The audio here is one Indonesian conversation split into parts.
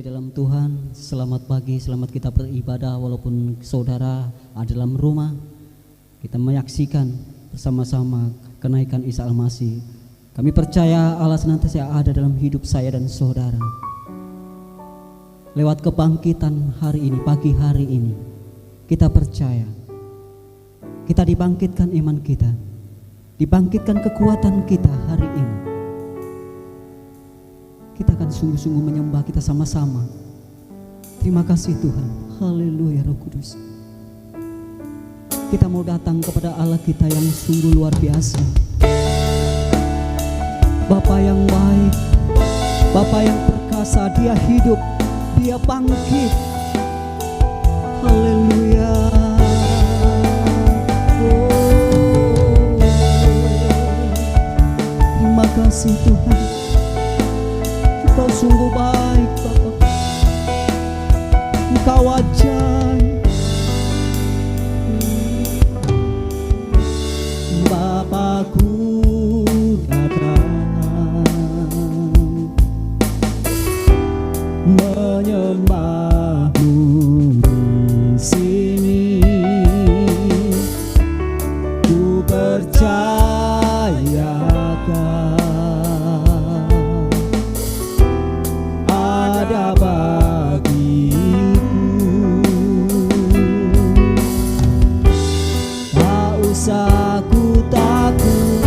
kasih dalam Tuhan, selamat pagi, selamat kita beribadah walaupun saudara ada dalam rumah. Kita menyaksikan bersama-sama kenaikan Isa Al-Masih. Kami percaya Allah senantiasa ada dalam hidup saya dan saudara. Lewat kebangkitan hari ini, pagi hari ini, kita percaya kita dibangkitkan iman kita, dibangkitkan kekuatan kita hari ini. Kita akan sungguh-sungguh menyembah kita sama-sama. Terima kasih Tuhan. Haleluya Roh Kudus. Kita mau datang kepada Allah kita yang sungguh luar biasa. Bapa yang baik, Bapa yang perkasa, Dia hidup, Dia bangkit. Haleluya. Oh, terima kasih Tuhan. Engkau sungguh baik Bapa, Engkau ajaib. Bapakku datang menyembahmu di sini, ku percayakan ada bagiku. Tak usah ku takut,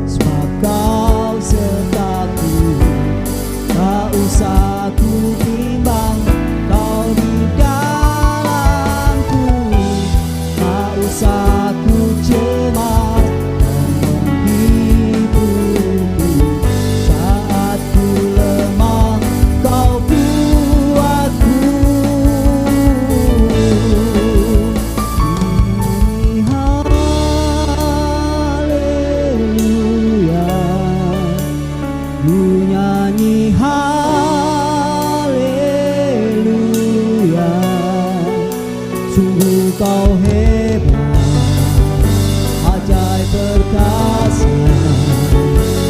sebab Kau sertaku. Tak usah ku bimbang, Kau di dalamku. Tak usah ku cemas dan menghiburku. Saat ku lemah, Kau kuatku. Haleluya, ku nyanyi haleluya. Sungguh Kau hebat, ajaib perkasa,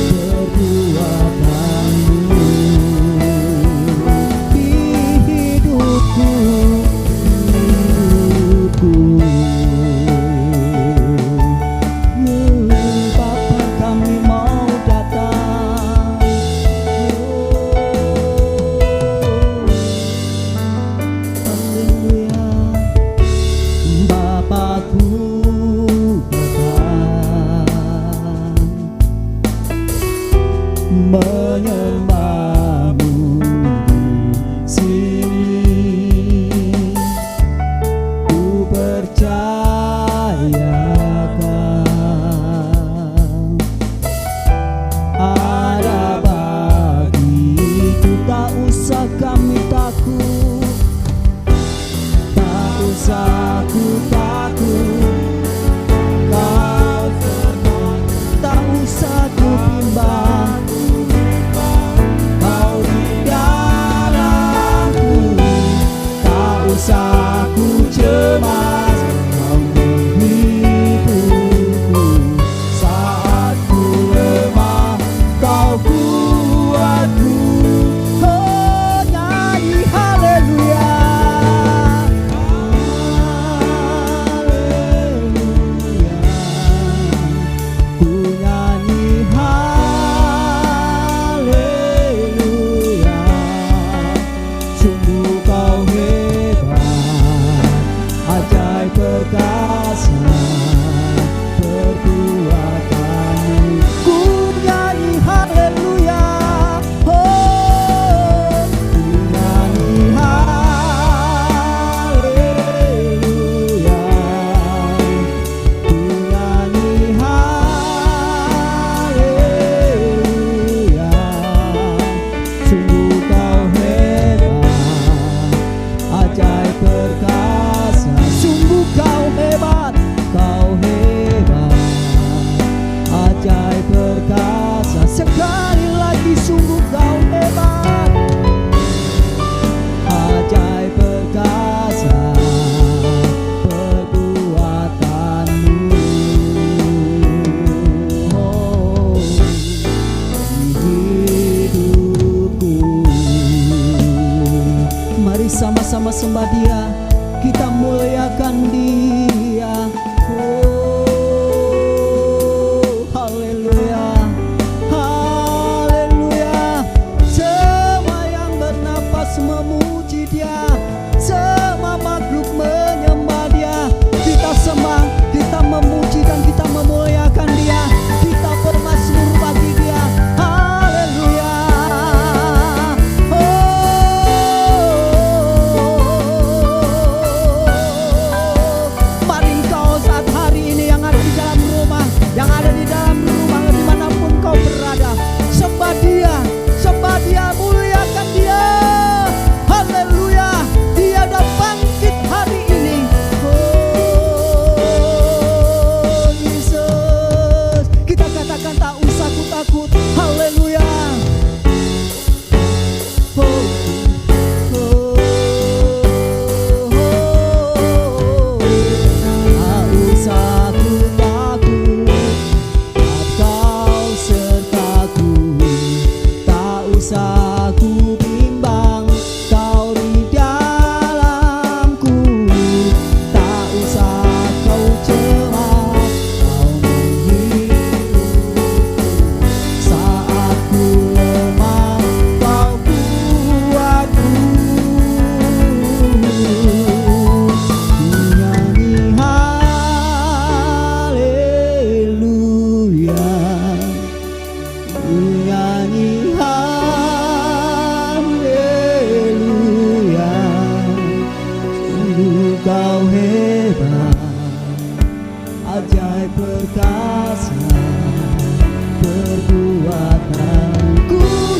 perbuatanmu di hidupku, Bapa kami mau datang. Haleluya. Bapakku datang menyembahmu di sini, ku percayakan ada bagiku. Tak usah kami takut, tak usah ku takut. Kau serta, tak usah ku bimbang, Kau di dalamku. Tak usah ku cemas, Kau menghiburku. Saat ku lemah, Kau kuatku. Oh, nyanyi haleluya. Haleluya. Ku nyanyi haleluya. Sungguh Kau hebat, ajaib perkasa, perbuatanmu. Ku nyanyi haleluya. Oh, ku nyanyi haleluya. Ku nyanyi haleluya. Sungguh Kau hebat, ajaib perkasa. Sungguh Kau hebat, perkasa perbuatanku,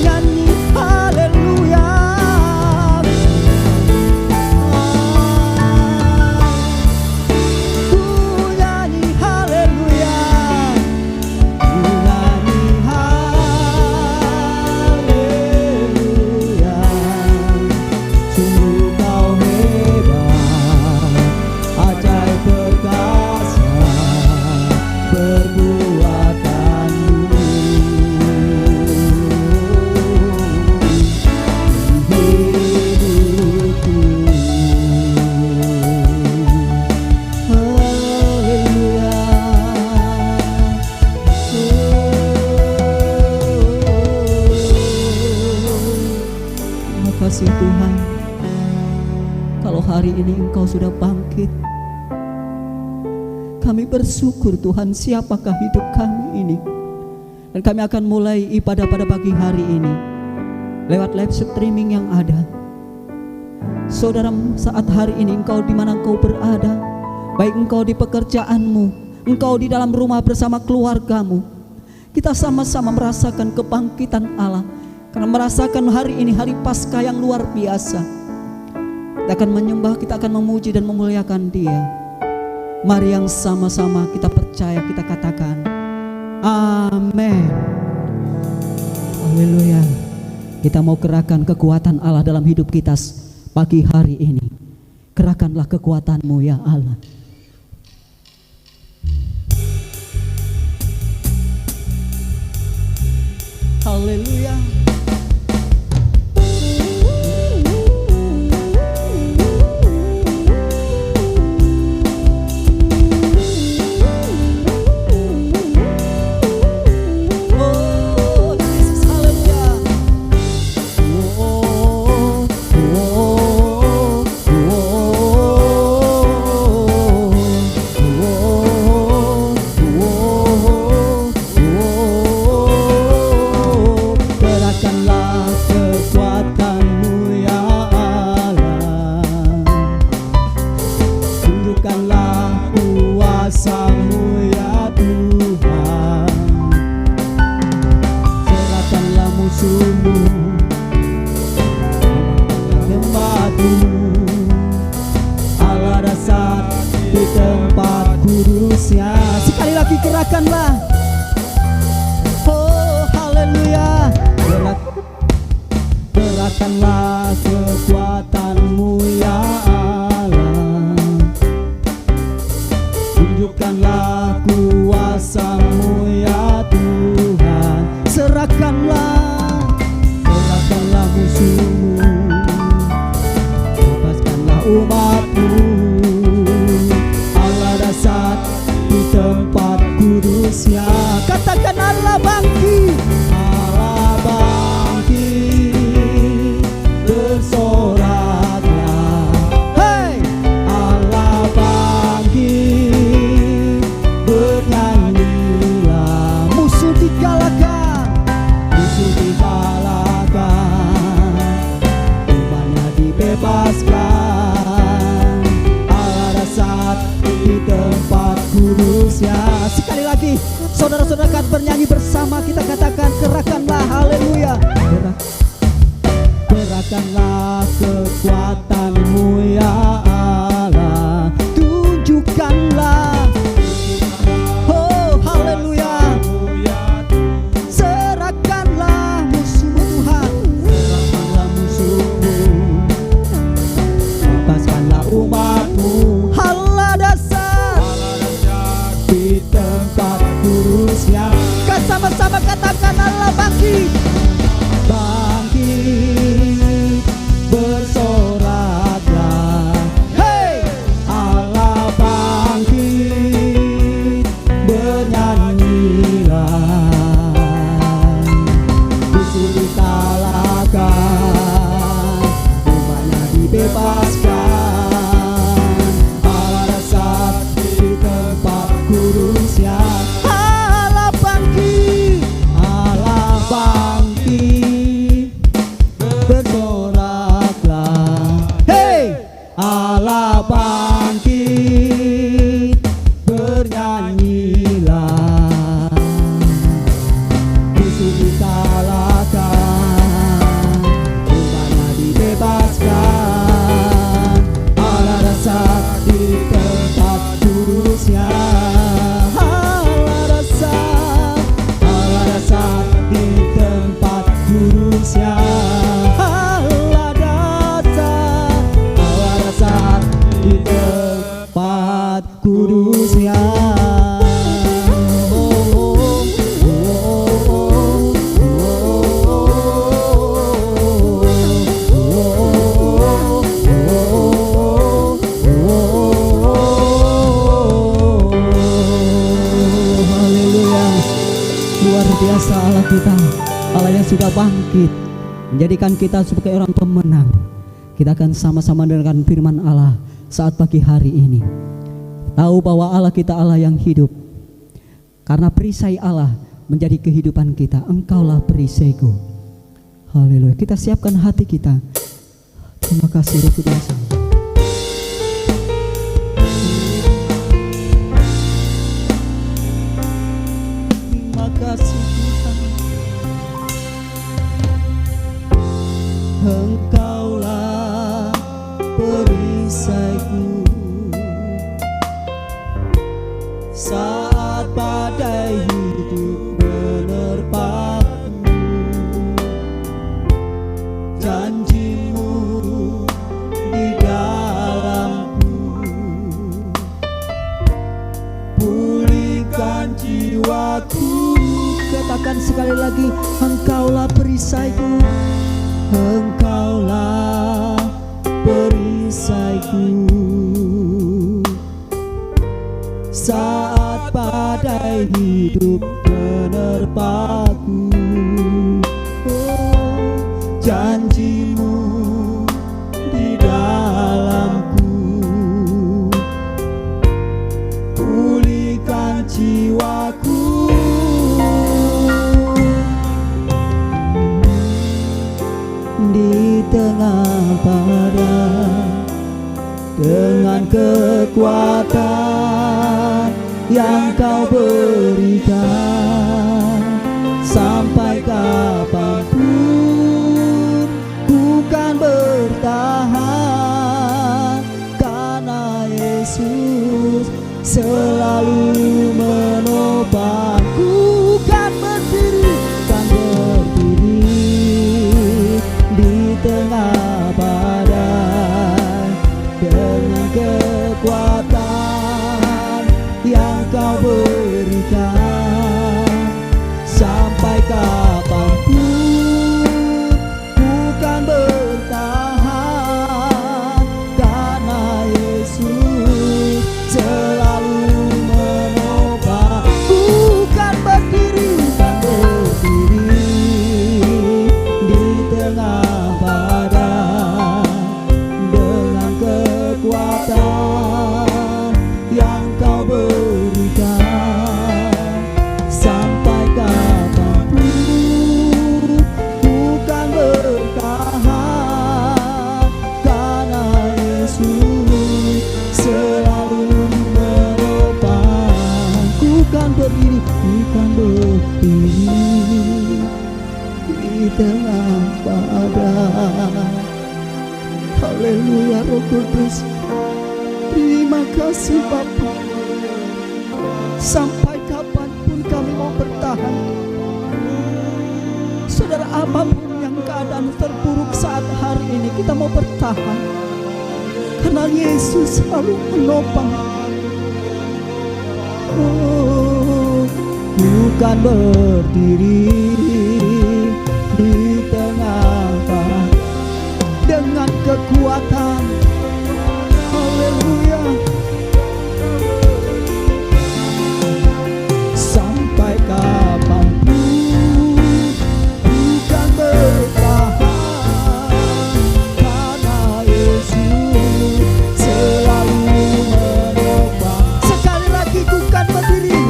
nyanyi haleluya. Ku nyanyi haleluya, ku nyanyi haleluya. Sungguh kau hebat, ajaib perkasa perbuatanmu. Hidupku, haleluya. Terima kasih Tuhan, kalau hari ini Engkau sudah bangkit. Kami bersyukur Tuhan, siapakah hidup kami ini. Dan kami akan mulai ibadah pada pagi hari ini lewat live streaming yang ada. Saudara, saat hari ini engkau di mana engkau berada, baik engkau di pekerjaanmu, engkau di dalam rumah bersama keluargamu, kita sama-sama merasakan kebangkitan Allah. Karena merasakan hari ini hari Paskah yang luar biasa. Kita akan menyembah, kita akan memuji dan memuliakan Dia. Mari yang sama-sama kita percaya, kita katakan amin. Haleluya. Kita mau kerahkan kekuatan Allah dalam hidup kita pagi hari ini. Kerahkanlah kekuatan-Mu ya Allah. Haleluya. Sekali lagi gerakanlah. Oh haleluya. Gerakanlah kekuatan-Mu ya Allah. Tunjukkanlah kuasa-Mu ya Tuhan. Serahkanlah musuh-Mu, bebaskanlah umat-Mu. Allah dasar di tempat kudusnya. Katakan Allah bangkit, Allah bangkit, bersoraklah. Hei, Allah bangkit, bernyanyilah. Musuh dikalahkan, umatnya dibebaskan. Allah dasar di tempat kudusnya. Sekali lagi saudara-saudara akan bernyanyi bersama, kita katakan gerakanlah haleluya. Gerakanlah kekuatan-Mu ya Allah. Tunjukkanlah, oh haleluya. Serahkanlah musuh-Mu Tuhan, serahkanlah musuh-Mu, bebaskanlah umat-Mu. Allah dasar di tempat kudusnya. Kata biasa Allah kita, Allah yang sudah bangkit menjadikan kita sebagai orang pemenang. Kita akan sama-sama dengan firman Allah saat pagi hari ini. Tahu bahwa Allah kita Allah yang hidup. Karena perisai Allah menjadi kehidupan kita. Engkaulah perisaiku. Haleluya. Kita siapkan hati kita. Terima kasih Roh Kudus. Terima kasih Tuhan. Engkaulah perisaiku saat badai hidup menerpaku. Janjimu di dalamku, pulihkan jiwaku. Katakan sekali lagi, engkaulah perisaiku, engkaulah perisaiku saat badai hidup menerpaku. Oh, janjimu di dalamku, pulihkan jiwaku. Di tengah badai dengan kekuatan yang kau berikan, sampai kapanpun ku kan bertahan, karena Yesus selalu menopangku. Kan berdiri di tengah badai dengan kekuatan yang kau berikan, sampai kapanpun ku kan bertahan, karena Yesus selalu menopang. Ku kan berdiri di tengah badai dengan kekuatan yang kau berikan, sampai kapanpun ku kan bertahan, karena Yesus selalu menopang. Ku kan berdiri di tengah badai. Haleluya Roh Kudus. Terima kasih Bapa. Sampai kapanpun kami mau bertahan. Saudara, apapun yang keadaan terburuk saat hari ini, kita mau bertahan, karena Yesus selalu menopang. Oh, bukan berdiri di tengah badai dengan kekuatan. Haleluya. Sampai kapanpun bukan bertahan, karena Yesus selalu menopang. Sekali lagi, bukan berdiri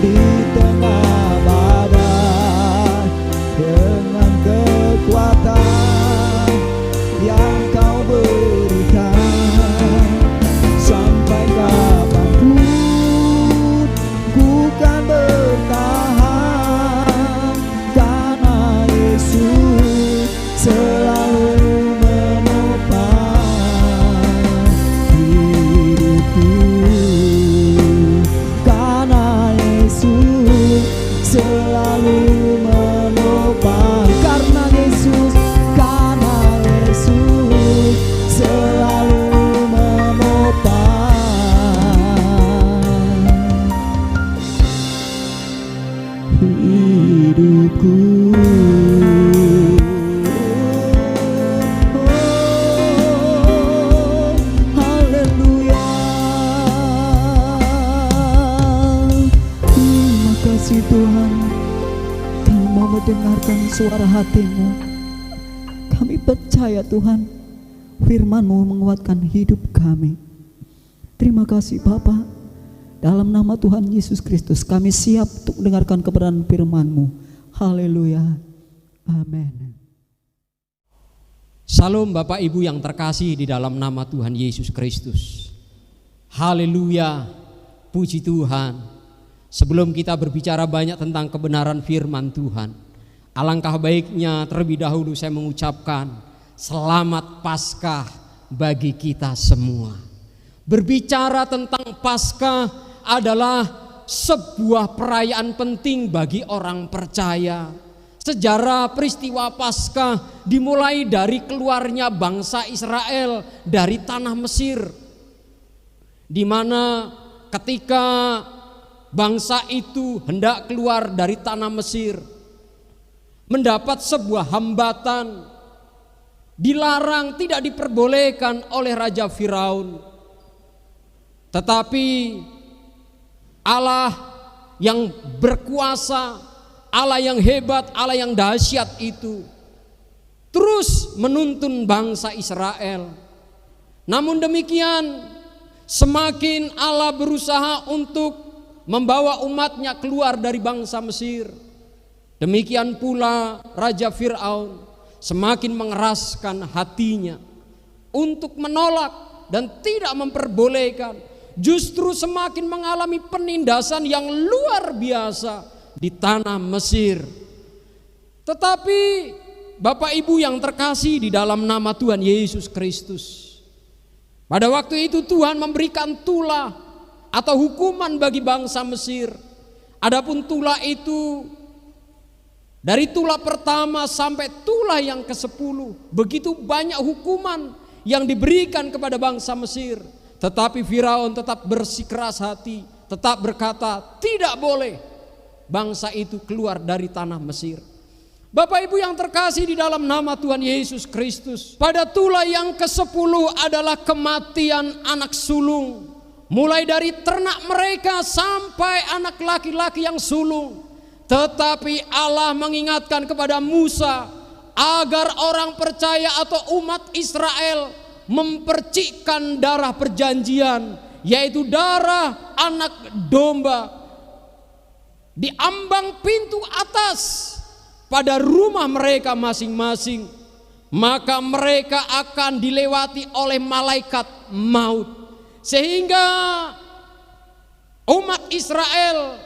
di tengah badai dengan kekuatan mendengarkan suara hati-Mu. Kami percaya Tuhan, firman-Mu menguatkan hidup kami. Terima kasih Bapa. Dalam nama Tuhan Yesus Kristus kami siap untuk mendengarkan kebenaran firman-Mu. Haleluya. Amin. Salam Bapak Ibu yang terkasih di dalam nama Tuhan Yesus Kristus. Haleluya. Puji Tuhan. Sebelum kita berbicara banyak tentang kebenaran firman Tuhan, alangkah baiknya terlebih dahulu saya mengucapkan selamat Paskah bagi kita semua. Berbicara tentang Paskah adalah sebuah perayaan penting bagi orang percaya. Sejarah peristiwa Paskah dimulai dari keluarnya bangsa Israel dari tanah Mesir, di mana ketika bangsa itu hendak keluar dari tanah Mesir, mendapat sebuah hambatan, dilarang, tidak diperbolehkan oleh Raja Firaun. Tetapi Allah yang berkuasa, Allah yang hebat, Allah yang dahsyat itu terus menuntun bangsa Israel. Namun demikian, semakin Allah berusaha untuk membawa umatnya keluar dari bangsa Mesir, demikian pula Raja Firaun semakin mengeraskan hatinya untuk menolak dan tidak memperbolehkan. Justru semakin mengalami penindasan yang luar biasa di tanah Mesir. Tetapi Bapak Ibu yang terkasih di dalam nama Tuhan Yesus Kristus, pada waktu itu Tuhan memberikan tulah atau hukuman bagi bangsa Mesir. Adapun tulah itu dari tulah pertama sampai tulah yang ke-10, begitu banyak hukuman yang diberikan kepada bangsa Mesir. Tetapi Firaun tetap bersikeras hati, tetap berkata tidak boleh bangsa itu keluar dari tanah Mesir. Bapak Ibu yang terkasih di dalam nama Tuhan Yesus Kristus, pada tulah yang ke-10 adalah kematian anak sulung, mulai dari ternak mereka sampai anak laki-laki yang sulung. Tetapi Allah mengingatkan kepada Musa agar orang percaya atau umat Israel mempercikkan darah perjanjian, yaitu darah anak domba, di ambang pintu atas pada rumah mereka masing-masing. Maka mereka akan dilewati oleh malaikat maut, sehingga umat Israel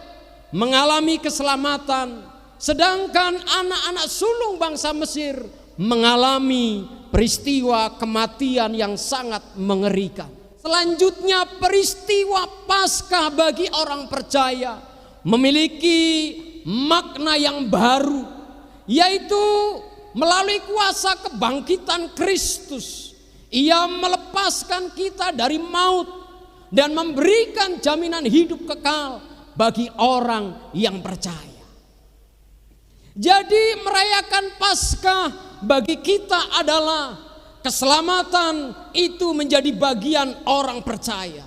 mengalami keselamatan, sedangkan anak-anak sulung bangsa Mesir mengalami peristiwa kematian yang sangat mengerikan. Selanjutnya, peristiwa Paskah bagi orang percaya memiliki makna yang baru, yaitu melalui kuasa kebangkitan Kristus. Ia melepaskan kita dari maut dan memberikan jaminan hidup kekal bagi orang yang percaya. Jadi merayakan Paskah bagi kita adalah keselamatan, itu menjadi bagian orang percaya.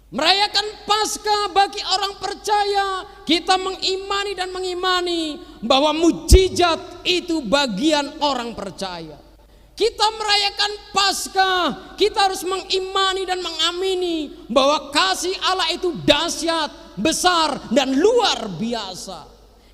Merayakan Paskah bagi orang percaya, kita mengimani dan mengimani bahwa mujizat itu bagian orang percaya. Kita merayakan Paskah, kita harus mengimani dan mengamini bahwa kasih Allah itu dahsyat, besar dan luar biasa.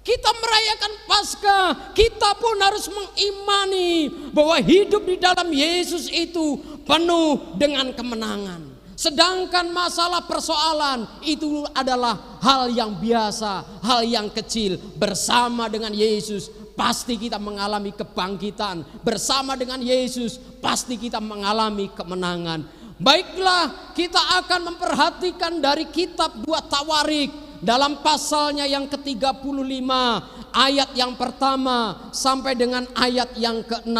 Kita merayakan Paskah, kita pun harus mengimani bahwa hidup di dalam Yesus itu penuh dengan kemenangan. Sedangkan masalah persoalan itu adalah hal yang biasa, hal yang kecil. Bersama dengan Yesus pasti kita mengalami kebangkitan. Bersama dengan Yesus pasti kita mengalami kemenangan. Baiklah, kita akan memperhatikan dari kitab 2 Tawarik dalam pasalnya yang ke-35, ayat yang pertama sampai dengan ayat yang ke-6.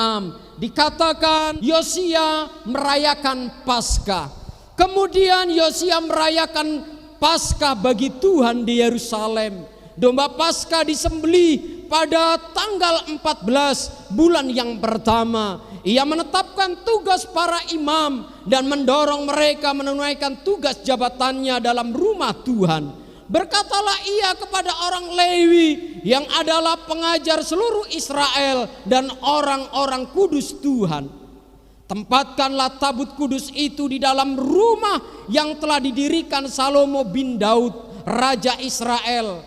Dikatakan Yosia merayakan Paskah. Kemudian Yosia merayakan Paskah bagi Tuhan di Yerusalem. Domba Paskah disembelih pada tanggal 14 bulan yang pertama. Ia menetapkan tugas para imam dan mendorong mereka menunaikan tugas jabatannya dalam rumah Tuhan. Berkatalah ia kepada orang Lewi yang adalah pengajar seluruh Israel dan orang-orang kudus Tuhan, tempatkanlah tabut kudus itu di dalam rumah yang telah didirikan Salomo bin Daud, Raja Israel.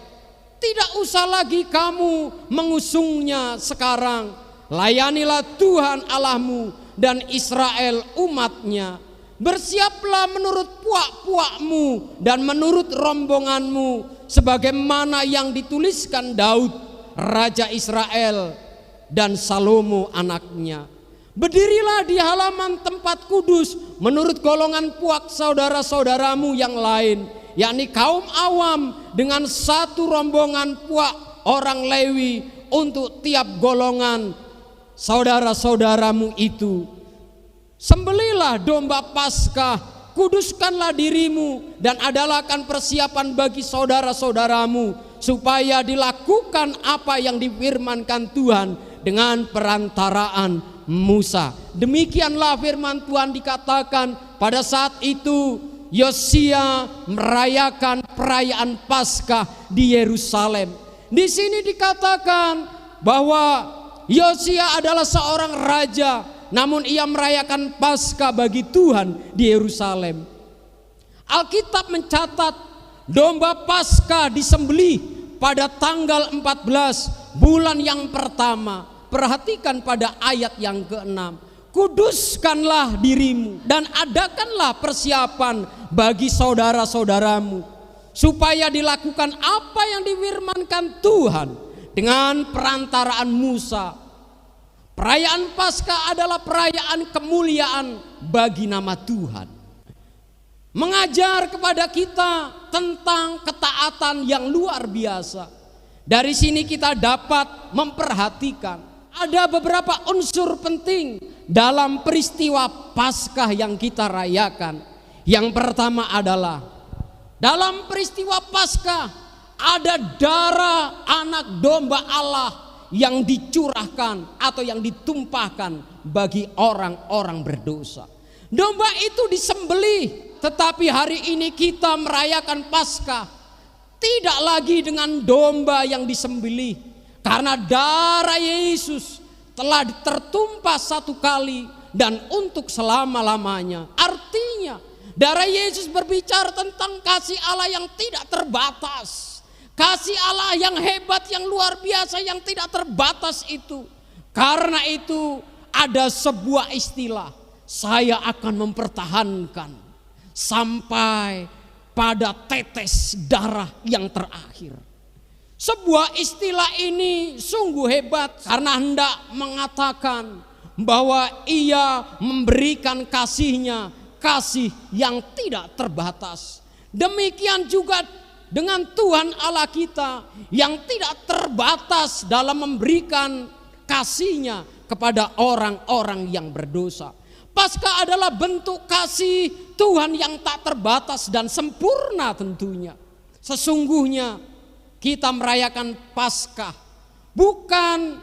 Tidak usah lagi kamu mengusungnya sekarang. Layanilah Tuhan Allahmu dan Israel umatnya. Bersiaplah menurut puak-puakmu dan menurut rombonganmu, sebagaimana yang dituliskan Daud, Raja Israel, dan Salomo anaknya. Berdirilah di halaman tempat kudus menurut golongan puak saudara-saudaramu yang lain, yakni kaum awam, dengan satu rombongan puak orang Lewi untuk tiap golongan saudara-saudaramu itu. Sembelilah domba Paskah, kuduskanlah dirimu dan adalah persiapan bagi saudara-saudaramu, supaya dilakukan apa yang difirmankan Tuhan dengan perantaraan Musa. Demikianlah firman Tuhan dikatakan pada saat itu Yosia merayakan perayaan Paskah di Yerusalem. Di sini dikatakan bahwa Yosia adalah seorang raja, namun ia merayakan Paskah bagi Tuhan di Yerusalem. Alkitab mencatat domba Paskah disembelih pada tanggal 14 bulan yang pertama. Perhatikan pada ayat yang ke-6. Kuduskanlah dirimu dan adakanlah persiapan bagi saudara-saudaramu, supaya dilakukan apa yang difirmankan Tuhan dengan perantaraan Musa. Perayaan Paskah adalah perayaan kemuliaan bagi nama Tuhan. Mengajar kepada kita tentang ketaatan yang luar biasa. Dari sini kita dapat memperhatikan ada beberapa unsur penting dalam peristiwa Paskah yang kita rayakan. Yang pertama adalah dalam peristiwa Paskah ada darah anak domba Allah yang dicurahkan atau yang ditumpahkan bagi orang-orang berdosa. Domba itu disembelih, tetapi hari ini kita merayakan Paskah tidak lagi dengan domba yang disembelih, karena darah Yesus telah tertumpah satu kali dan untuk selama-lamanya. Artinya darah Yesus berbicara tentang kasih Allah yang tidak terbatas. Kasih Allah yang hebat, yang luar biasa, yang tidak terbatas itu. Karena itu ada sebuah istilah, saya akan mempertahankan sampai pada tetes darah yang terakhir. Sebuah istilah ini sungguh hebat karena hendak mengatakan bahwa ia memberikan kasihnya, kasih yang tidak terbatas. Demikian juga dengan Tuhan Allah kita yang tidak terbatas dalam memberikan kasihnya kepada orang-orang yang berdosa. Paskah adalah bentuk kasih Tuhan yang tak terbatas dan sempurna tentunya. Sesungguhnya kita merayakan Paskah bukan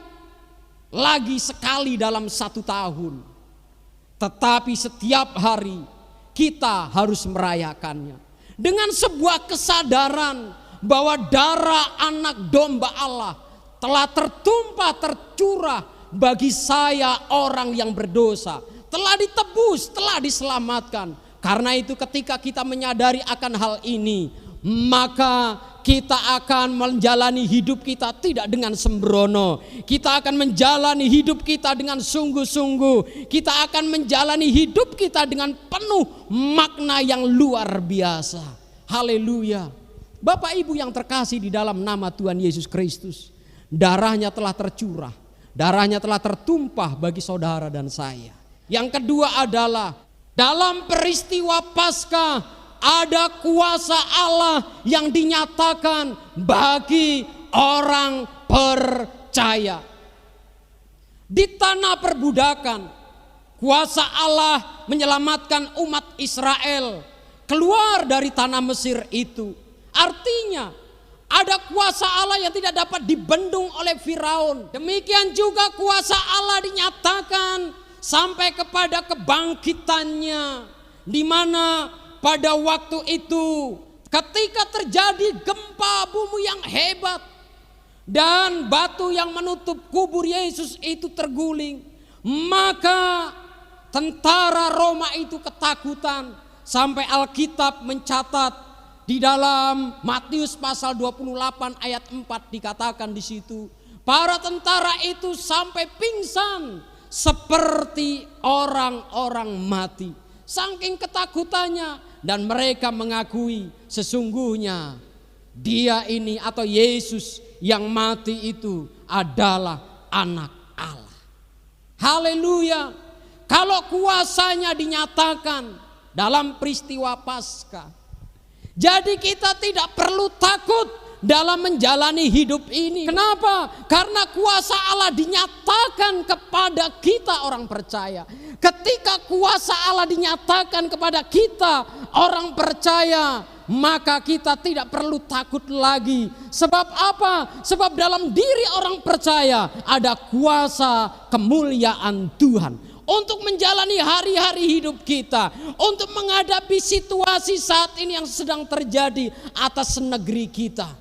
lagi sekali dalam satu tahun, tetapi setiap hari kita harus merayakannya. Dengan sebuah kesadaran bahwa darah anak domba Allah telah tertumpah, tercurah bagi saya orang yang berdosa, telah ditebus, telah diselamatkan. Karena itu ketika kita menyadari akan hal ini, maka kita akan menjalani hidup kita tidak dengan sembrono. Kita akan menjalani hidup kita dengan sungguh-sungguh. Kita akan menjalani hidup kita dengan penuh makna yang luar biasa. Haleluya. Bapak Ibu yang terkasih di dalam nama Tuhan Yesus Kristus, darahnya telah tercurah, darahnya telah tertumpah bagi saudara dan saya. Yang kedua adalah dalam peristiwa Paskah ada kuasa Allah yang dinyatakan bagi orang percaya. Di tanah perbudakan, kuasa Allah menyelamatkan umat Israel keluar dari tanah Mesir itu. Artinya ada kuasa Allah yang tidak dapat dibendung oleh Firaun. Demikian juga kuasa Allah dinyatakan sampai kepada kebangkitannya, di mana pada waktu itu ketika terjadi gempa bumi yang hebat dan batu yang menutup kubur Yesus itu terguling, maka tentara Roma itu ketakutan sampai Alkitab mencatat di dalam Matius pasal 28 ayat 4 dikatakan di situ, para tentara itu sampai pingsan seperti orang-orang mati, saking ketakutannya, dan mereka mengakui sesungguhnya dia ini atau Yesus yang mati itu adalah anak Allah. Haleluya. Kalau kuasanya dinyatakan dalam peristiwa Paskah, jadi kita tidak perlu takut dalam menjalani hidup ini. Kenapa? Karena kuasa Allah dinyatakan kepada kita orang percaya. Ketika kuasa Allah dinyatakan kepada kita orang percaya, maka kita tidak perlu takut lagi. Sebab apa? Sebab dalam diri orang percaya ada kuasa kemuliaan Tuhan untuk menjalani hari-hari hidup kita, untuk menghadapi situasi saat ini yang sedang terjadi atas negeri kita.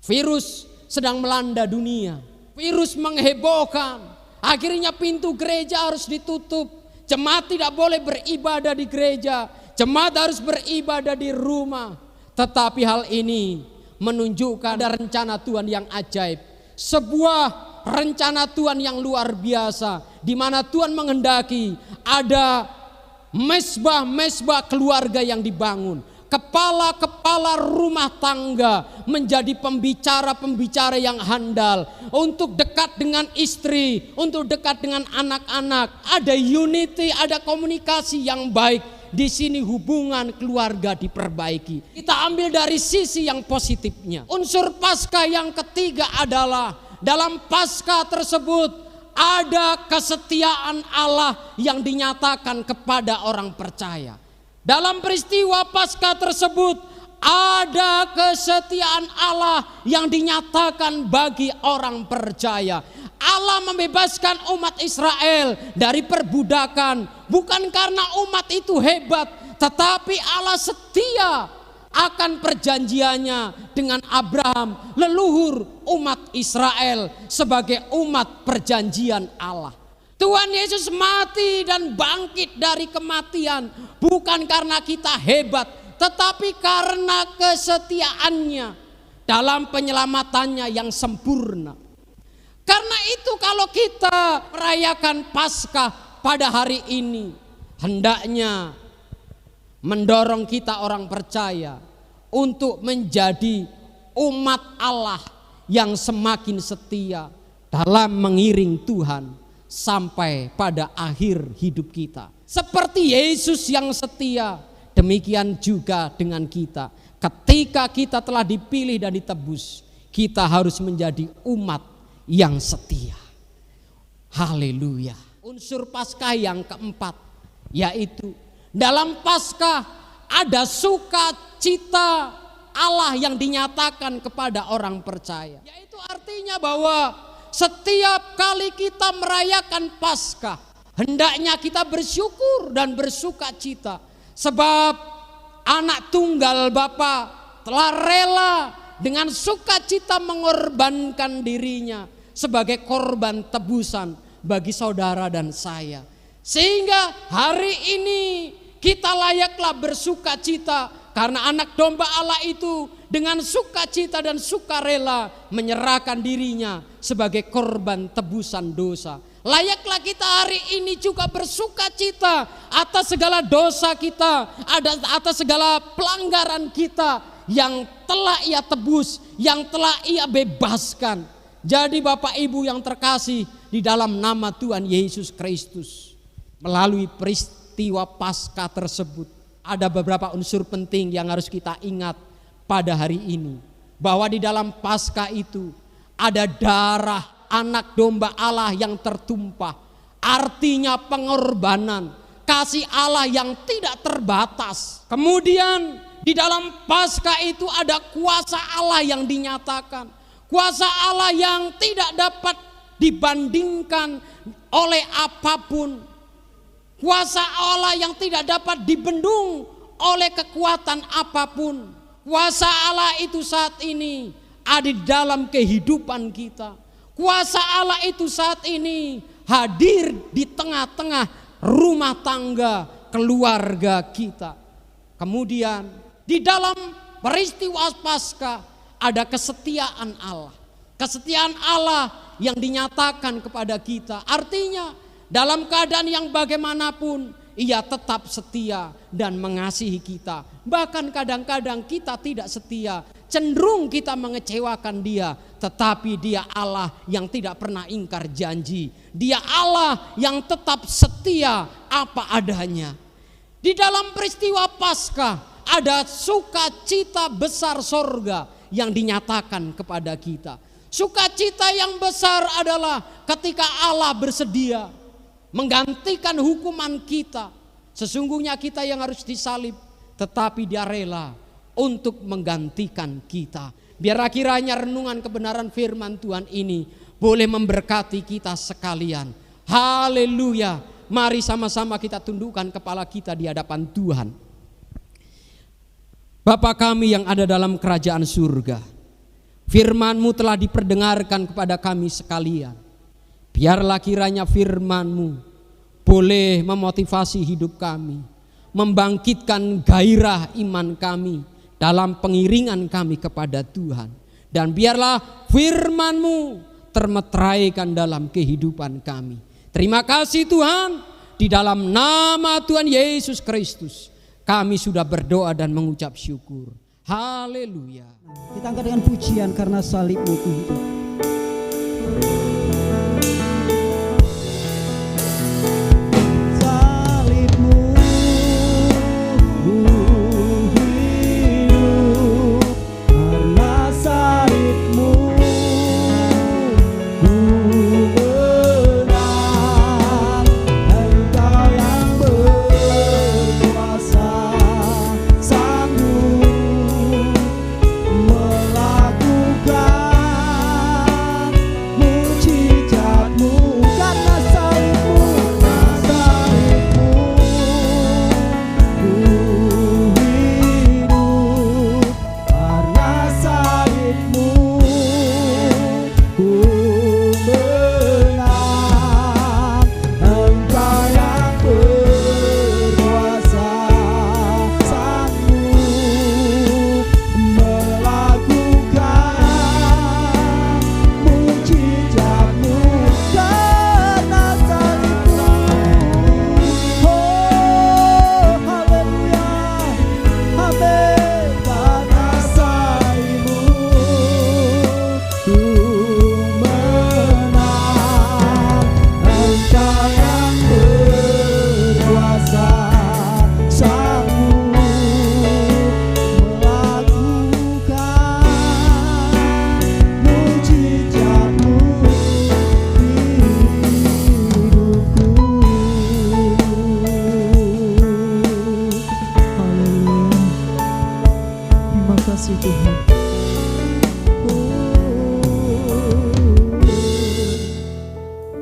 Virus sedang melanda dunia, virus menghebohkan, akhirnya pintu gereja harus ditutup, jemaat tidak boleh beribadah di gereja, jemaat harus beribadah di rumah. Tetapi hal ini menunjukkan ada rencana Tuhan yang ajaib, sebuah rencana Tuhan yang luar biasa, di mana Tuhan menghendaki ada mesbah-mesbah keluarga yang dibangun. Kepala-kepala rumah tangga menjadi pembicara-pembicara yang handal untuk dekat dengan istri, untuk dekat dengan anak-anak. Ada unity, ada komunikasi yang baik. Di sini hubungan keluarga diperbaiki. Kita ambil dari sisi yang positifnya. Unsur Paskah yang ketiga adalah dalam Paskah tersebut ada kesetiaan Allah yang dinyatakan kepada orang percaya. Dalam peristiwa Paskah tersebut ada kesetiaan Allah yang dinyatakan bagi orang percaya. Allah membebaskan umat Israel dari perbudakan, bukan karena umat itu hebat, tetapi Allah setia akan perjanjiannya dengan Abraham, leluhur umat Israel, sebagai umat perjanjian Allah. Tuhan Yesus mati dan bangkit dari kematian bukan karena kita hebat, tetapi karena kesetiaannya dalam penyelamatannya yang sempurna. Karena itu kalau kita merayakan Paskah pada hari ini, hendaknya mendorong kita orang percaya untuk menjadi umat Allah yang semakin setia dalam mengiring Tuhan sampai pada akhir hidup kita. Seperti Yesus yang setia, demikian juga dengan kita. Ketika kita telah dipilih dan ditebus, kita harus menjadi umat yang setia. Haleluya. Unsur Paskah yang keempat, yaitu dalam Paskah ada sukacita Allah yang dinyatakan kepada orang percaya. Yaitu artinya bahwa setiap kali kita merayakan Paskah, hendaknya kita bersyukur dan bersukacita. Sebab anak tunggal Bapa telah rela dengan sukacita mengorbankan dirinya sebagai korban tebusan bagi saudara dan saya. Sehingga hari ini kita layaklah bersukacita karena anak domba Allah itu dengan sukacita dan sukarela menyerahkan dirinya sebagai korban tebusan dosa. Layaklah kita hari ini juga bersukacita atas segala dosa kita, atas segala pelanggaran kita yang telah Ia tebus, yang telah Ia bebaskan. Jadi Bapak Ibu yang terkasih di dalam nama Tuhan Yesus Kristus, melalui peristiwa Paskah tersebut ada beberapa unsur penting yang harus kita ingat pada hari ini. Bahwa di dalam Paskah itu ada darah anak domba Allah yang tertumpah. Artinya pengorbanan, kasih Allah yang tidak terbatas. Kemudian di dalam Paskah itu ada kuasa Allah yang dinyatakan. Kuasa Allah yang tidak dapat dibandingkan oleh apapun. Kuasa Allah yang tidak dapat dibendung oleh kekuatan apapun. Kuasa Allah itu saat ini ada di dalam kehidupan kita. Kuasa Allah itu saat ini hadir di tengah-tengah rumah tangga keluarga kita. Kemudian di dalam peristiwa Paskah ada kesetiaan Allah. Kesetiaan Allah yang dinyatakan kepada kita. Artinya dalam keadaan yang bagaimanapun Ia tetap setia dan mengasihi kita. Bahkan kadang-kadang kita tidak setia, cenderung kita mengecewakan Dia, tetapi Dia Allah yang tidak pernah ingkar janji. Dia Allah yang tetap setia apa adanya. Di dalam peristiwa Paskah ada sukacita besar sorga yang dinyatakan kepada kita. Sukacita yang besar adalah ketika Allah bersedia menggantikan hukuman kita. Sesungguhnya kita yang harus disalib, tetapi Dia rela untuk menggantikan kita. Biarlah kiranya renungan kebenaran firman Tuhan ini boleh memberkati kita sekalian. Haleluya. Mari sama-sama kita tundukkan kepala kita di hadapan Tuhan. Bapa kami yang ada dalam kerajaan surga, firman-Mu telah diperdengarkan kepada kami sekalian. Biarlah kiranya firman-Mu boleh memotivasi hidup kami, membangkitkan gairah iman kami dalam pengiringan kami kepada Tuhan. Dan biarlah firman-Mu termeteraikan dalam kehidupan kami. Terima kasih Tuhan, di dalam nama Tuhan Yesus Kristus kami sudah berdoa dan mengucap syukur. Haleluya. Kita angkat dengan pujian karena salib-Mu ku hidup.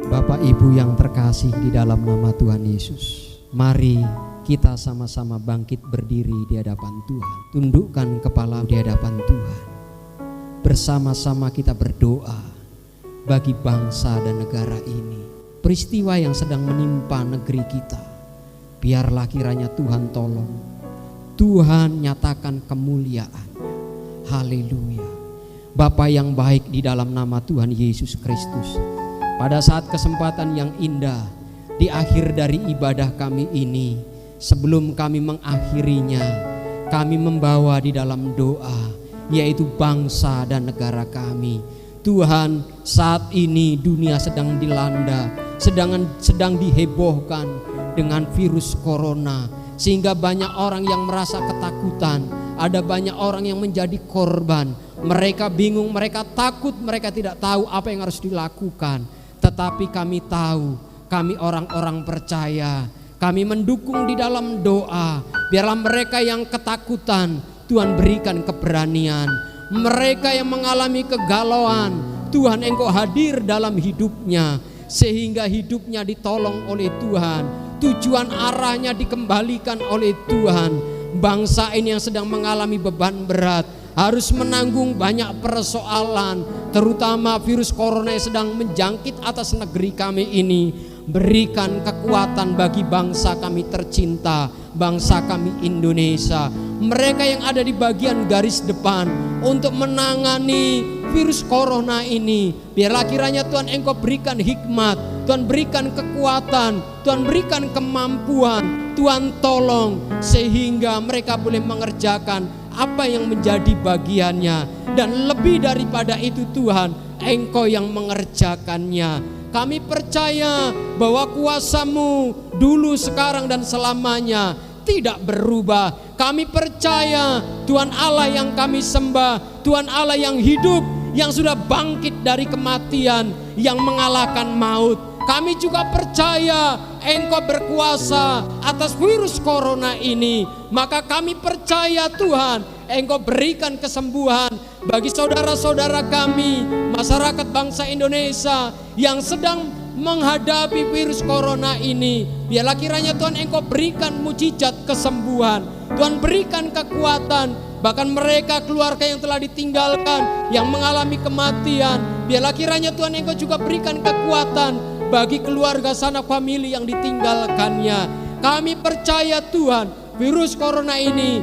Bapak Ibu yang terkasih di dalam nama Tuhan Yesus, mari kita sama-sama bangkit berdiri di hadapan Tuhan. Tundukkan kepala di hadapan Tuhan. Bersama-sama kita berdoa bagi bangsa dan negara ini. Peristiwa yang sedang menimpa negeri kita, biarlah kiranya Tuhan tolong. Tuhan nyatakan kemuliaan. Haleluya. Bapa yang baik di dalam nama Tuhan Yesus Kristus, pada saat kesempatan yang indah di akhir dari ibadah kami ini, sebelum kami mengakhirinya, kami membawa di dalam doa, yaitu bangsa dan negara kami. Tuhan, saat ini dunia sedang dilanda, sedang dihebohkan dengan virus corona, sehingga banyak orang yang merasa ketakutan, ada banyak orang yang menjadi korban. Mereka bingung, mereka takut, mereka tidak tahu apa yang harus dilakukan. Tetapi kami tahu, kami orang-orang percaya, kami mendukung di dalam doa. Biarlah mereka yang ketakutan, Tuhan berikan keberanian. Mereka yang mengalami kegalauan, Tuhan Engkau hadir dalam hidupnya, sehingga hidupnya ditolong oleh Tuhan. Tujuan arahnya dikembalikan oleh Tuhan. bangsa ini yang sedang mengalami beban berat, harus menanggung banyak persoalan, terutama virus corona yang sedang menjangkit atas negeri kami ini. Berikan kekuatan bagi bangsa kami tercinta, bangsa kami Indonesia, mereka yang ada di bagian garis depan untuk menangani virus corona ini. Biarlah kiranya Tuhan Engkau berikan hikmat, Tuhan berikan kekuatan, Tuhan berikan kemampuan, Tuhan tolong sehingga mereka boleh mengerjakan apa yang menjadi bagiannya. Dan lebih daripada itu Tuhan, Engkau yang mengerjakannya. Kami percaya bahwa kuasa-Mu dulu, sekarang, dan selamanya tidak berubah. Kami percaya Tuhan Allah yang kami sembah, Tuhan Allah yang hidup, yang sudah bangkit dari kematian, yang mengalahkan maut. Kami juga percaya Engkau berkuasa atas virus corona ini. Maka kami percaya Tuhan, Engkau berikan kesembuhan bagi saudara-saudara kami, masyarakat bangsa Indonesia yang sedang menghadapi virus corona ini. Biarlah kiranya Tuhan Engkau berikan mujizat kesembuhan, Tuhan berikan kekuatan. Bahkan mereka keluarga yang telah ditinggalkan, yang mengalami kematian, biarlah kiranya Tuhan Engkau juga berikan kekuatan bagi keluarga sanak famili yang ditinggalkannya. Kami percaya Tuhan, virus corona ini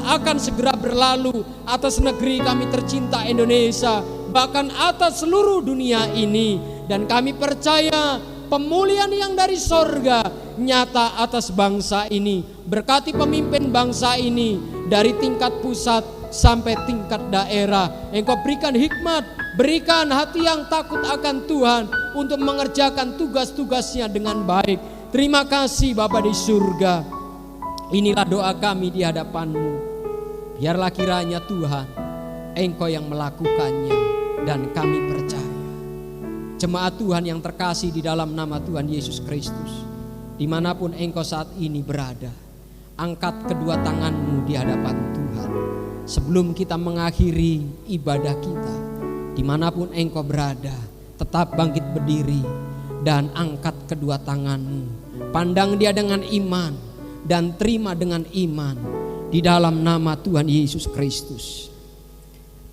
akan segera berlalu atas negeri kami tercinta Indonesia, bahkan atas seluruh dunia ini. Dan kami percaya pemulihan yang dari sorga nyata atas bangsa ini. Berkati pemimpin bangsa ini dari tingkat pusat sampai tingkat daerah. Engkau berikan hikmat, berikan hati yang takut akan Tuhan untuk mengerjakan tugas-tugasnya dengan baik. Terima kasih Bapa di surga. Inilah doa kami di hadapan-Mu. Biarlah kiranya Tuhan, Engkau yang melakukannya dan kami percaya. Jemaat Tuhan yang terkasih di dalam nama Tuhan Yesus Kristus, dimanapun Engkau saat ini berada, angkat kedua tangan-Mu di hadapan Tuhan. Sebelum kita mengakhiri ibadah kita, dimanapun Engkau berada, tetap bangkit berdiri dan angkat kedua tangan-Mu. Pandang dia dengan iman dan terima dengan iman di dalam nama Tuhan Yesus Kristus.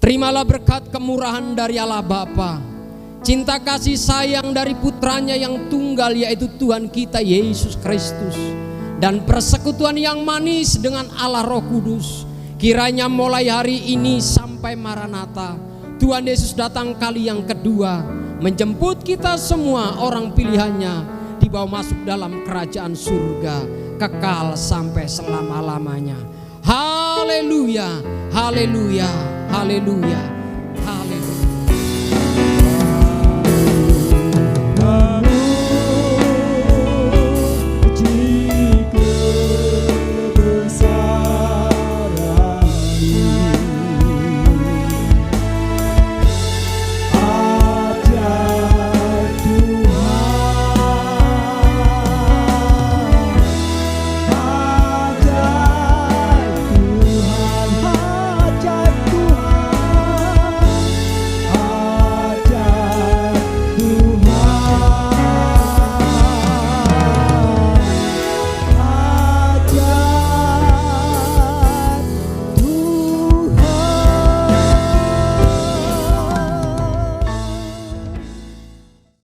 Terimalah berkat kemurahan dari Allah Bapa, cinta kasih sayang dari putranya yang tunggal yaitu Tuhan kita Yesus Kristus, dan persekutuan yang manis dengan Allah Roh Kudus. Kiranya mulai hari ini sampai Maranatha, Tuhan Yesus datang kali yang kedua, menjemput kita semua orang pilihannya, dibawa masuk dalam kerajaan surga kekal sampai selama-lamanya. Haleluya, haleluya, haleluya.